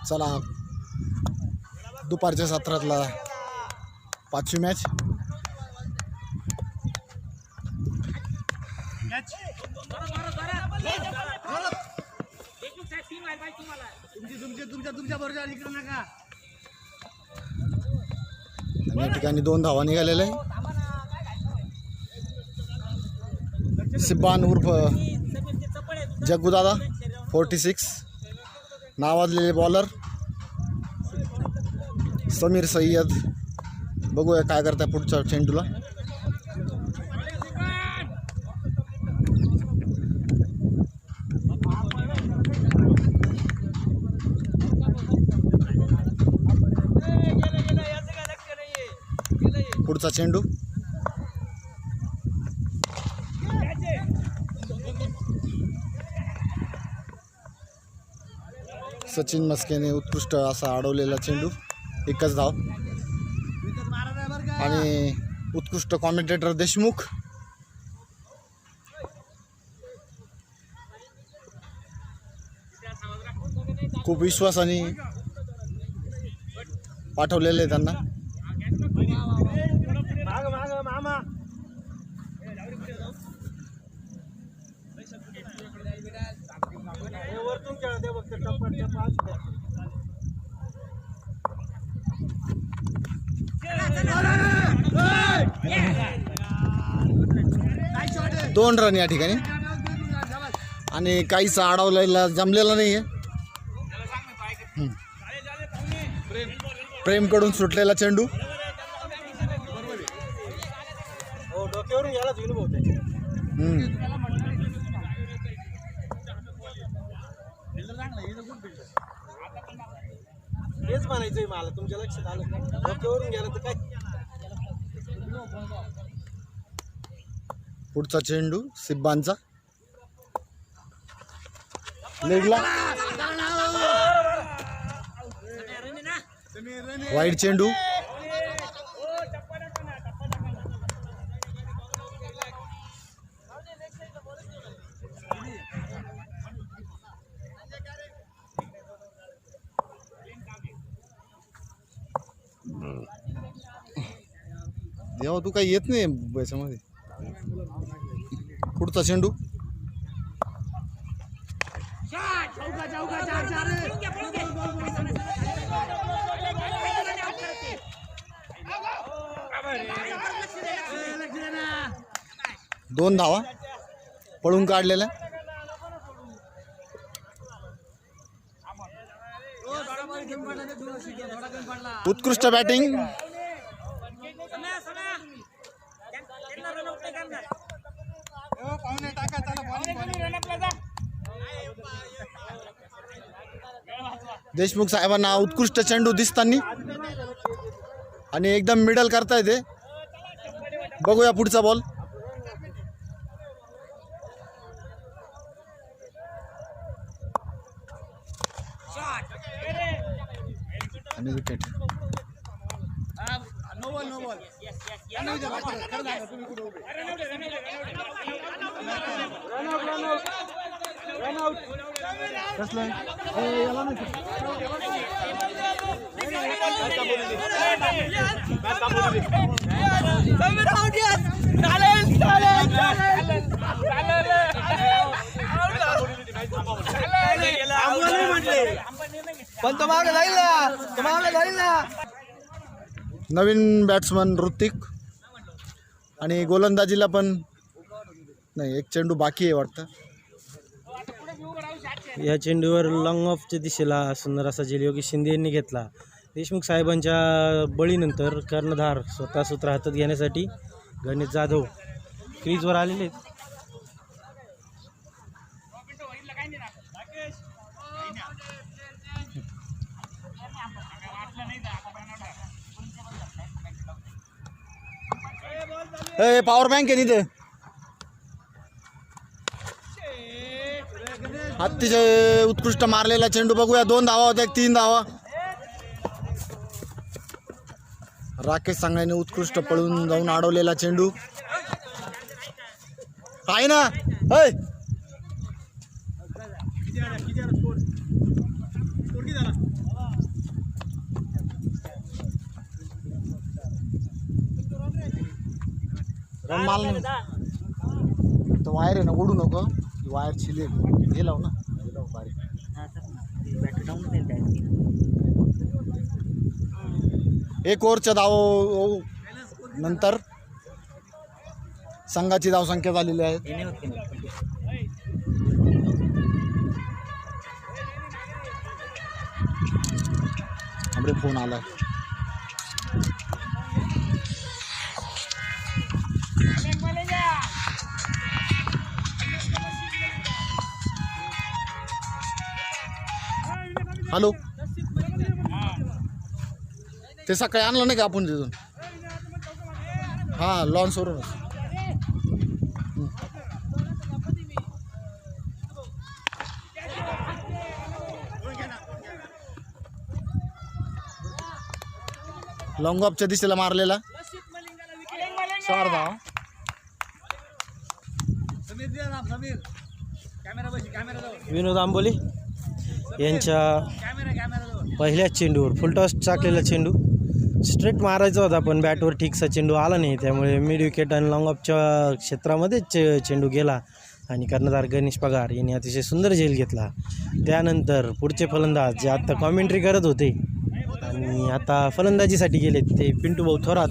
चला दुपारच्या सत्रातला 5वी मॅच. या ठिकाणी 2 धावा निघालेल्या आहे. सिब्बान उर्फ जग्गूदादा 46 नावाजलेले बॉलर. समीर सय्यद बघूया काय करताय पुढच्या चेंडूला. पुढचा चेंडू. सचिन मस्केने उत्कृष्ट असा अडवलेला चेंडू. एकच धाव. आणि उत्कृष्ट कॉमेंटेटर देशमुख. खूप विश्वासाने पाठवलेले आहे त्यांना. दोन रन या ठिकाणी. आणि काहीच अडवलेला जमलेला नाही आहे. प्रेमकडून सुटलेला चेंडू. हेच म्हणायचंय मला, तुमच्या लक्षात आलं डोक्यावरून गेलं तर काय. पुढचा चेंडू सिब्बांचा. लेगला. वाईड चेंडू. देवा तू काही येत नाही याच्यामध्ये. पुढचा चेंडू. दोन धावा पळून काढलेल्या. उत्कृष्ट बॅटिंग. देशमुख साहेबांना उत्कृष्ट चेंडू दिसताना आणि एकदम मिडल करता येते. बघूया पुढचा बॉल. आणि विकेट. पण तो मागे जाईल ना. नवीन बॅट्समन ऋतिक. आणि गोलंदाजीला पण नाही, एक चेंडू बाकी आहे वाटतं. या चेंडूवर लॉंग ऑफच्या दिशेला सुंदर असा झेल योगेश शिंदे यांनी घेतला. देशमुख साहेबांच्या बळीनंतर कर्णधार स्वतः सूत्र हातात घेण्यासाठी गणेश जाधव क्रीजवर आलेले आहेत. पॉवर बँक आहे तिथे. अतिशय उत्कृष्ट मारलेला चेंडू. बघूया 2 धावा होत्या, 3 धावा. राकेश सांगण्याने उत्कृष्ट पळून जाऊन अडवलेला चेंडू. आहे ना. रन माल नाही तर वायर आहे ना, ओढू नको. वायर छिले हे लाव ना. एक ओव्हरच्या धाव नंतर संघाची धावसंख्या झालेली आहे. आपले फोन आला. हॅलो. ते सकाळी आणलं नाही का आपण तिथून. हां लॉन्सवरूनच. लॉंग ऑफच्या दिशेला मारलेला 4 धाव. विनोद आंबोली यांच्या पहिल्याच चेंडूवर फुलटॉस टाकलेला चेंडू स्ट्रेट मारायचा होता, पण बॅटवर ठीकसा चेंडू आला नाही, त्यामुळे मिड विकेट आणि लॉंग ऑफच्या क्षेत्रामध्येच चेंडू गेला आणि कर्णधार गणेश पगार यांनी अतिशय सुंदर झेल घेतला. त्यानंतर पुढचे फलंदाज जे आत्ता कॉमेंट्री करत होते आणि आता फलंदाजीसाठी गेले ते पिंटू भाऊ थोरात.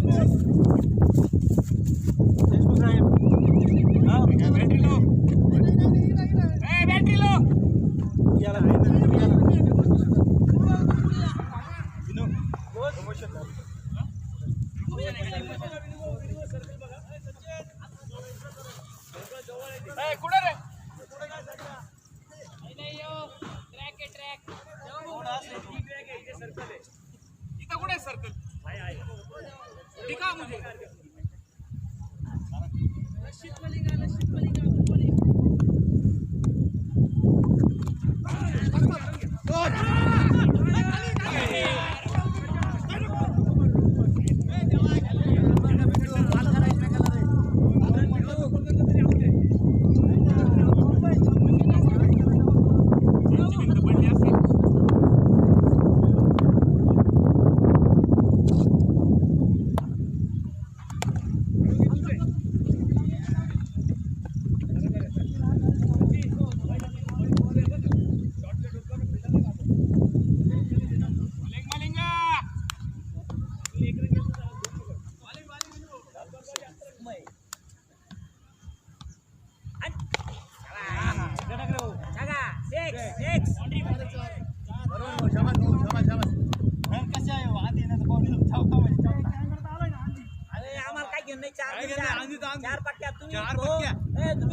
चार पक्क्या तुम्ही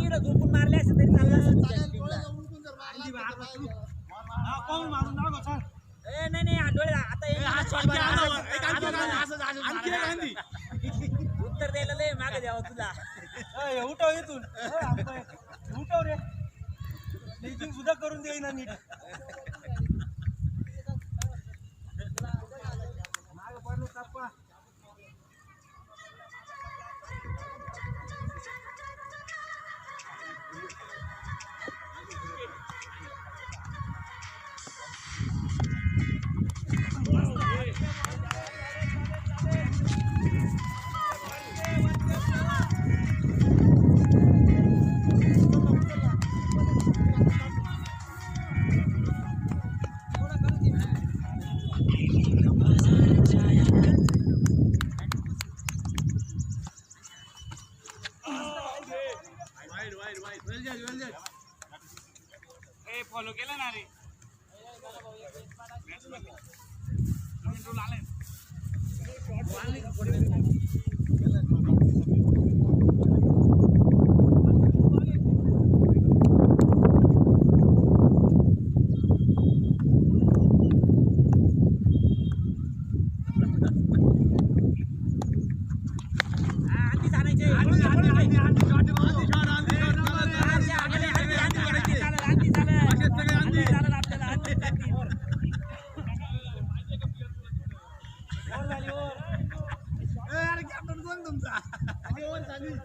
इकडे झोपून मारले असेल तरी नाही आठवडे आता उत्तर द्यायला लय मागे द्यावं तुला. उठव इथून उठव रे, इथून सुद्धा करून देईना नीट. फॉलो केलं ना रे.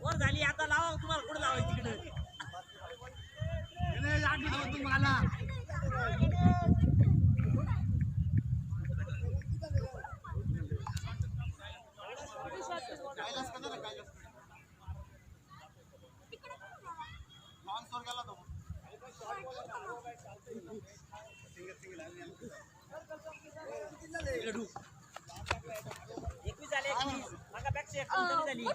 वर झाली आता लावा तुम्हाला पुढे लावायची तिकडे. एकवीस झाले 21 मागा बॅक सेट झाली.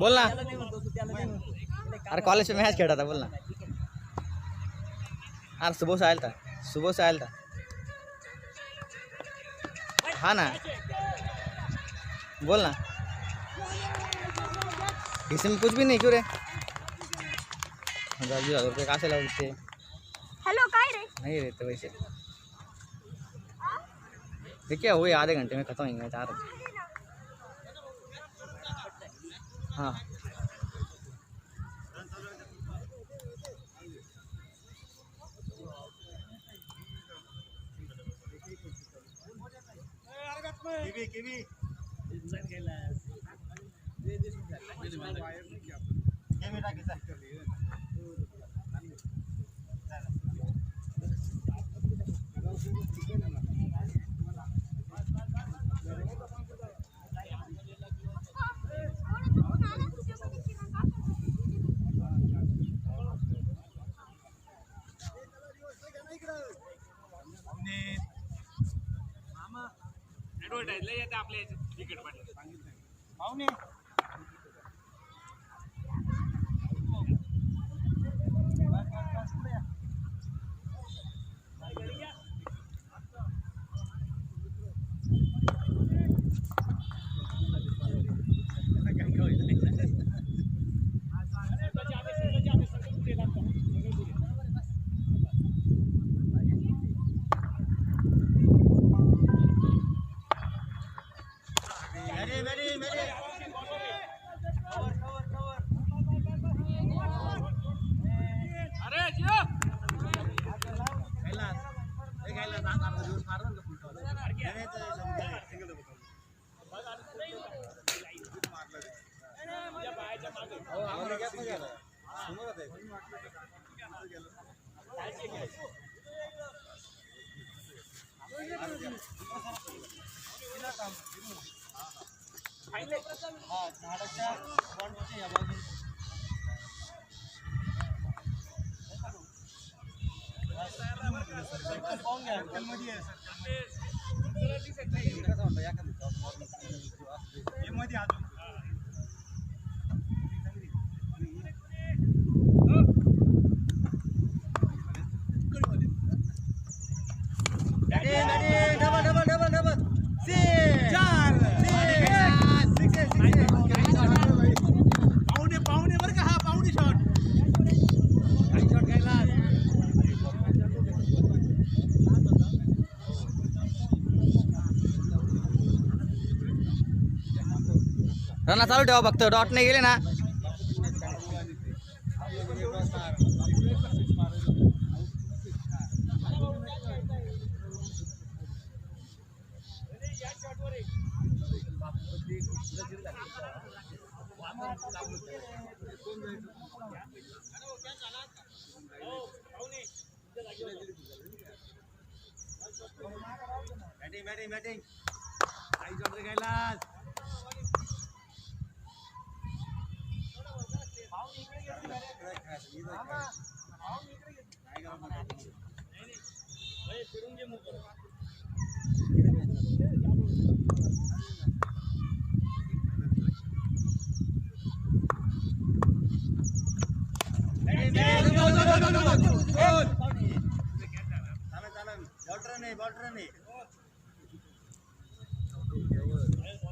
बोल ना. अरे कॉलेज में मॅच खेळत होता, बोल ना. अरे सुबह से आयल था. हाँ ना, बोल ना. इसमें कुछ भी नहीं क्यों रे. 10,000 रुपये कहाँ से लाओगे. हेलो काय रे. नहीं रहते वैसे. देखिए हुए आधे घंटे में खत्म होंगे 4. हाँ रना चालू ठेवा फक्त. डॉट नाही गेले ना.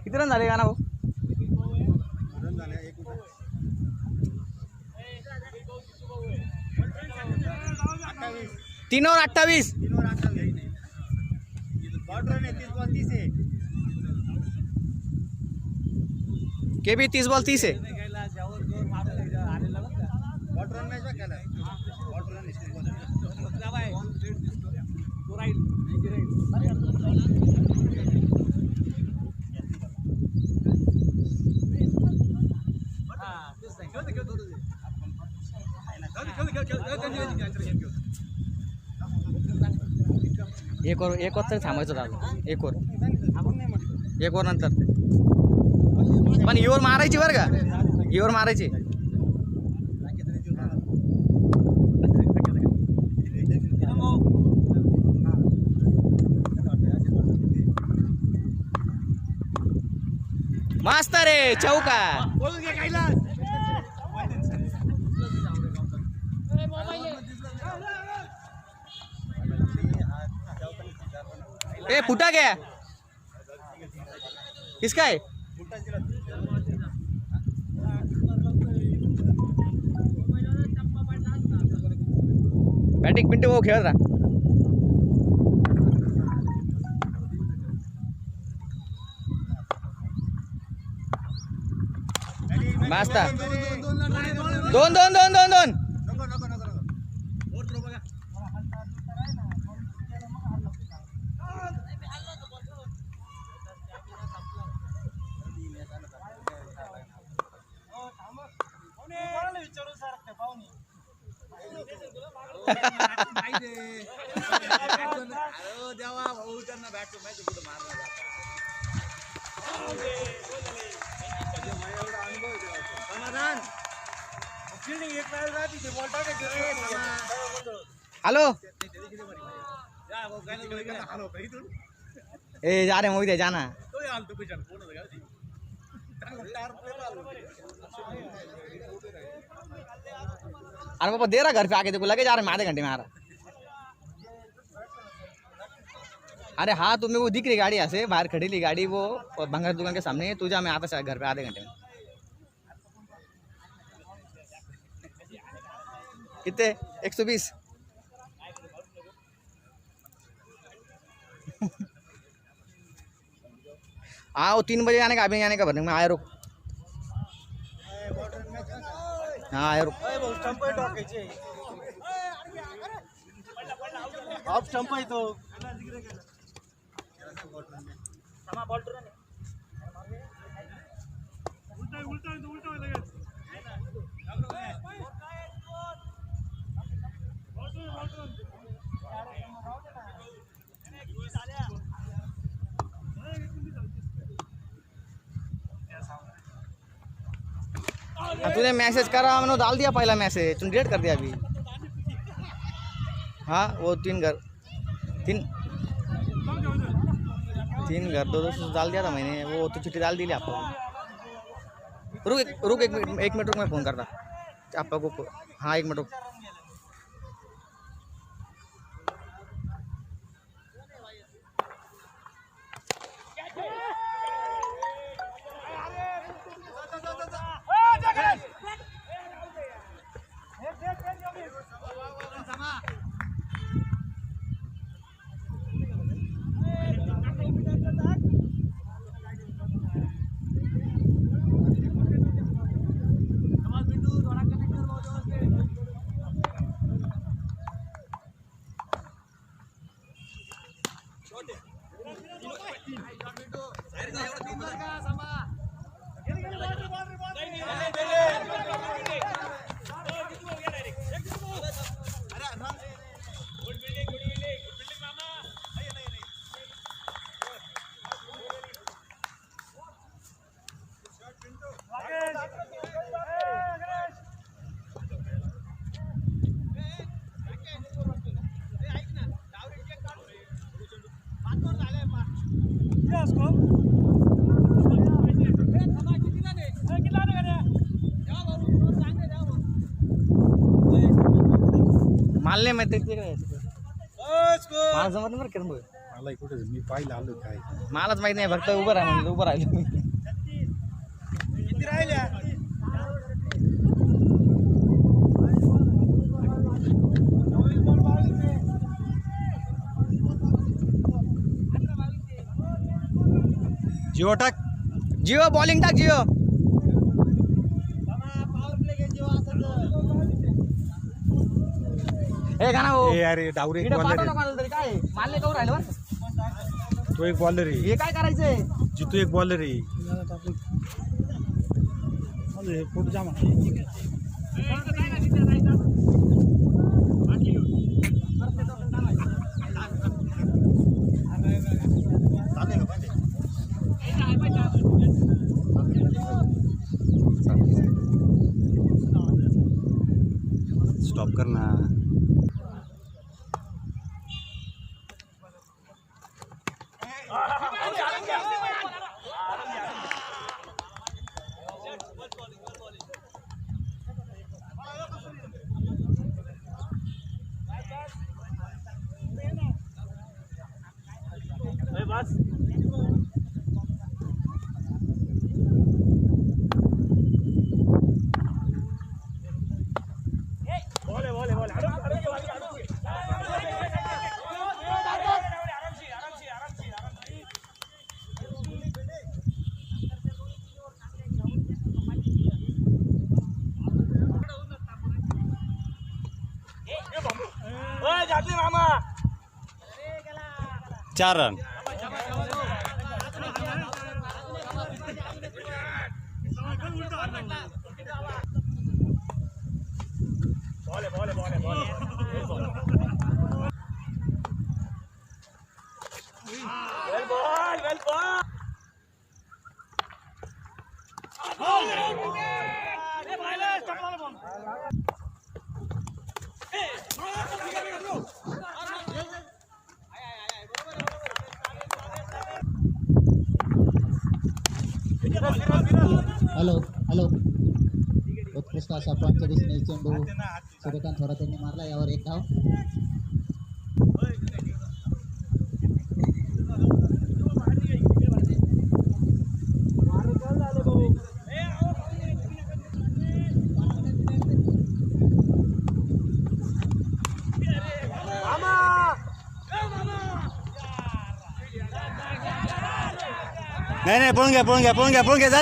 किती रन झाले का ना भाऊ. 3 और 28. के बी 30 बॉल 30 है. एक और तरी थांबायचं राहिलं. एक ओव्हर नंतर पण इवर मारायची बरं का. इवर मारायची. मस्त रे चौका. ए फुटा क्या किसका है बॅटिंग पिंटू भाऊ खेळत राहा मस्त दोन दोन दोन दोन दोन हॅलो ए जा रे मोहित जाना अरे पापा दे रहा घर पे आके देखो लगे जा रहे हैं आधे घंटे में आ रहा अरे हाँ तुम्हें वो दिख रही गाड़ी यहाँ से बाहर खड़ी ली गाड़ी वो भंगार दुकान के सामने तू जा मैं आता शायद घर पे आधे घंटे में कितने 120 हाँ वो 3 बजे आने का अभी आने का भरने में आया रुक हाँ आया रुक ऑफ स्टंप आहे तो तूने मैसेज करा मैंने डाल दिया पहला मैसेज तूने डिलीट कर दिया अभी हाँ वो 3 घर 3 घर 200 डाल दिया था मैंने वो तो चिट्ठी डाल दी थी आपको रुक एक मिनट रुक मैं फ़ोन करता आपको हाँ 1 मिनट रुक मानले मैं ते मला जमत नाही बरं किरण भाऊ मला कुठे मी पाहिलं आलो काय मलाच माहित नाही फक्त उभं राहा म्हणजे उभं राहिलो जिओ टाक जिओ बॉलिंग टाक जिओ हे गाणं हो ए अरे डावरे एक इकडे बॉलर पाठव ना आहे कोणाला तरी काय मानले कवर राहिलं बरं तो एक बॉलर आहे हे काय करायचंय जितू एक बॉलर आहे स्टॉप करना 4 रन. हॅलो हॅलो उत्कृष्ट अशा पंच दिसणे चेंडू सूर्यकांत थोरात यांनी मारला, यावर एक धाव. नाही पळून घ्या जा.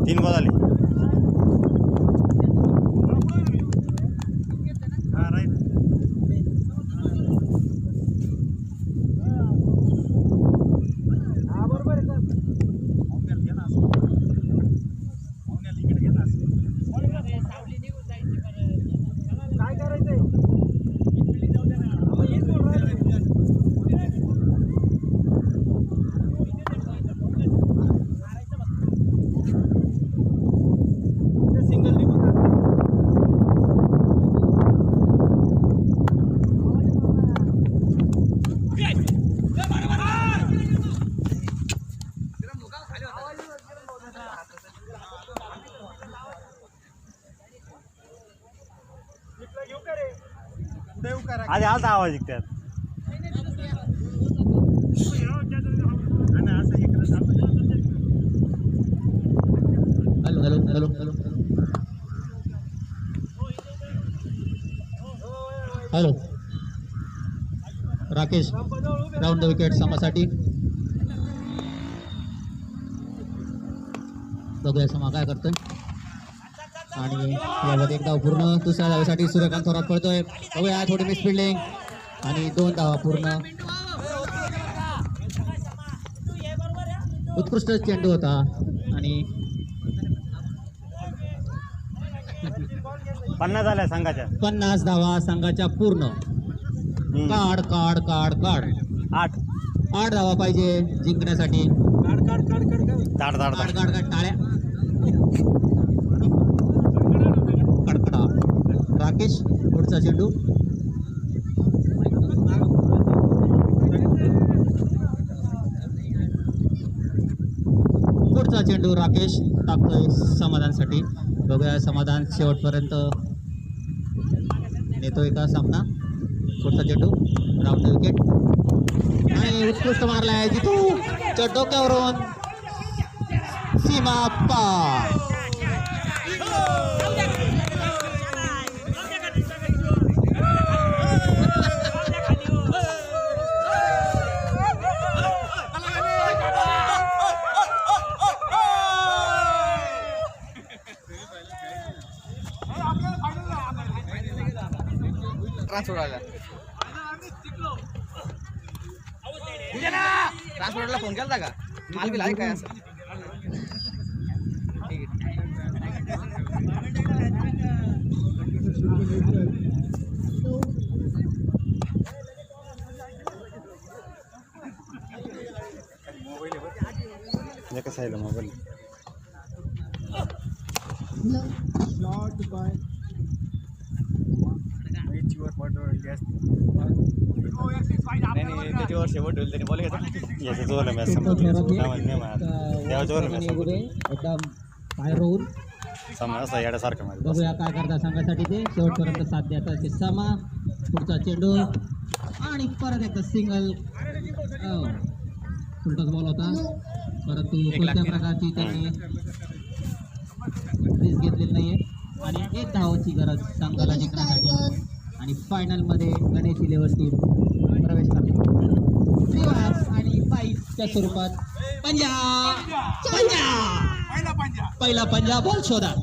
तीन बॉल आली. आधी आलता आवाज त्यात. Hello hello hello hello hello Rakesh round the wicket समासाठी. बघूया समा काय करतोय. आणि यामध्ये एक धाव पूर्ण. दुसऱ्या धावेसाठी सूर्यकांत थोरात पळतोय. बघूया थोडी मिस फिल्डिंग आणि 2 धावा पूर्ण. उत्कृष्ट चेंडू होता आणि 50 झाल्या संघाच्या. 50 धावा संघाच्या पूर्ण. काढ काढ काढ काढ 8 धावा पाहिजे जिंकण्यासाठी. ताड काढ काढ काढ टाळ्या. कडकडा. राकेश पुढचा चेंडू. पुढचा चेंडू राकेश टाकतोय समाधानसाठी. बघूया समाधान शेवटपर्यंत नेतोय का सामना. पुढचा चेंडू राऊंड विकेट आणि उत्कृष्ट मारलाय जितू च्या डोक्यावरून सीमा पार. ट्रान्सपोर्टला फोन केला का माल बिल आहे काय असं. कसं आहे मोबाईल. त्याच्यावर शेवट होईल त्याने बॉल घेतला. याचं जोरला मॅच एकदम पाय रोवून समजा येण्यासारखं माझं. बघूया काय करता संघासाठी ते. शेवटपर्यंत साथ द्यायचा असे समा. पुढचा चेंडू आणि परत एकदा सिंगल. उलटाच बॉल होता परंतु कोणत्या प्रकारची त्यांनी रिस्क घेतलेली नाही. धावांची गरज संघाला जिंकण्यासाठी आणि फायनल मध्ये गणेश इलेव्हन टीम प्रवेश करते आणि पाईच्या स्वरूपात पहिला पंजा बॉल शोधा